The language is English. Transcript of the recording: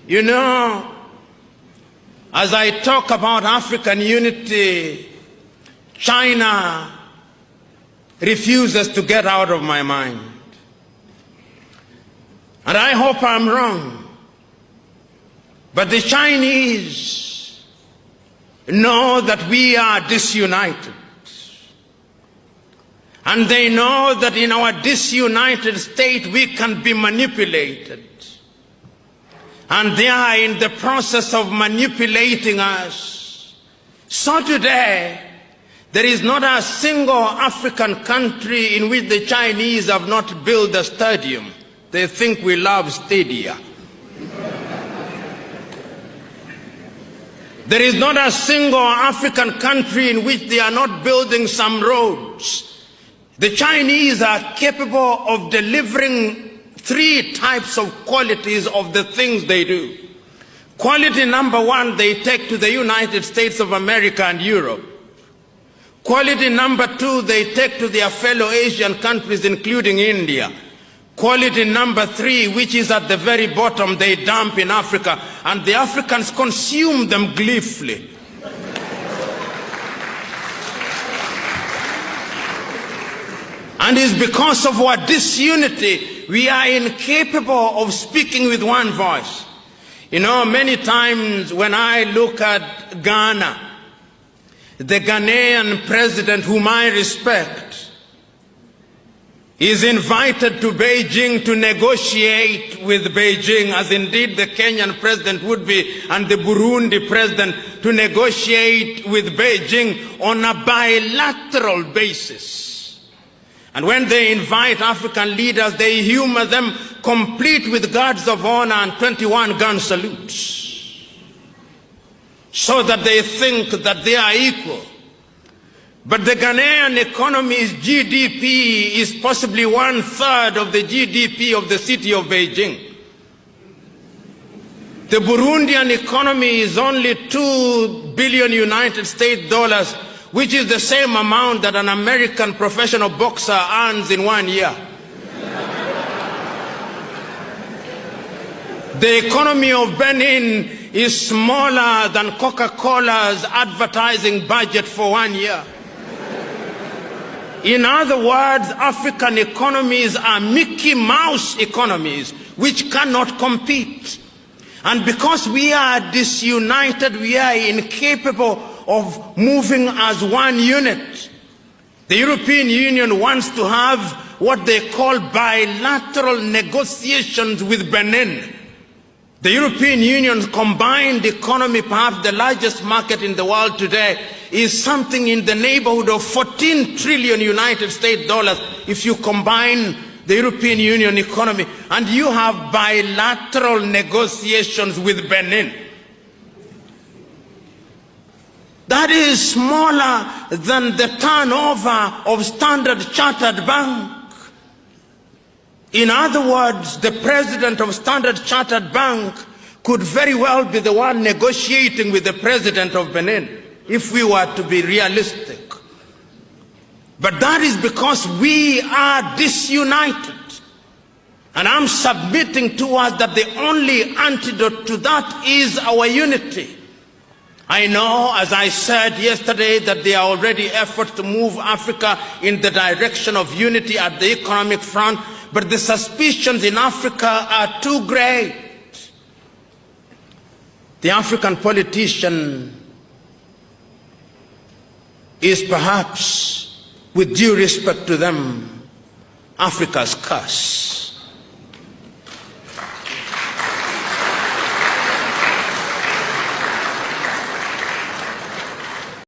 You know, as I talk about African unity, China refuses to get out of my mind. And I hope I'm wrong. But the Chinese know that we are disunited. And they know that in our disunited state we can be manipulated. And they are in the process of manipulating us. So today, there is not a single African country in which the Chinese have not built a stadium. They think we love stadia. There is not a single African country in which they are not building some roads. The Chinese are capable of delivering 3 types of qualities of the things they do. Quality number 1, they take to the United States of America and Europe. Quality number 2, they take to their fellow Asian countries, including India. Quality number 3, which is at the very bottom, they dump in Africa, and the Africans consume them gleefully. And it's because of our disunity, we are incapable of speaking with one voice. You know, many times when I look at Ghana, the Ghanaian president, whom I respect, is invited to Beijing to negotiate with Beijing, as indeed the Kenyan president would be, and the Burundi president, to negotiate with Beijing on a bilateral basis. And when they invite African leaders, they humor them, complete with guards of honor and 21 gun salutes, so that they think that they are equal. But the Ghanaian economy's GDP is possibly 1/3 of the GDP of the city of Beijing. The Burundian economy is only $2 billion United States dollars, which is the same amount that an American professional boxer earns in 1 year. The economy of Benin is smaller than Coca-Cola's advertising budget for 1 year. In other words, African economies are Mickey Mouse economies which cannot compete. And because we are disunited, we are incapable of moving as one unit. The European Union wants to have what they call bilateral negotiations with Benin. The European Union's combined economy, perhaps the largest market in the world today, is something in the neighborhood of 14 trillion United States dollars if you combine the European Union economy, and you have bilateral negotiations with Benin. That is smaller than the turnover of Standard Chartered Bank. In other words, the president of Standard Chartered Bank could very well be the one negotiating with the president of Benin, if we were to be realistic. But that is because we are disunited. And I'm submitting to us that the only antidote to that is our unity. I know, as I said yesterday, that there are already efforts to move Africa in the direction of unity at the economic front, but the suspicions in Africa are too great. The African politician is perhaps, with due respect to them, Africa's curse.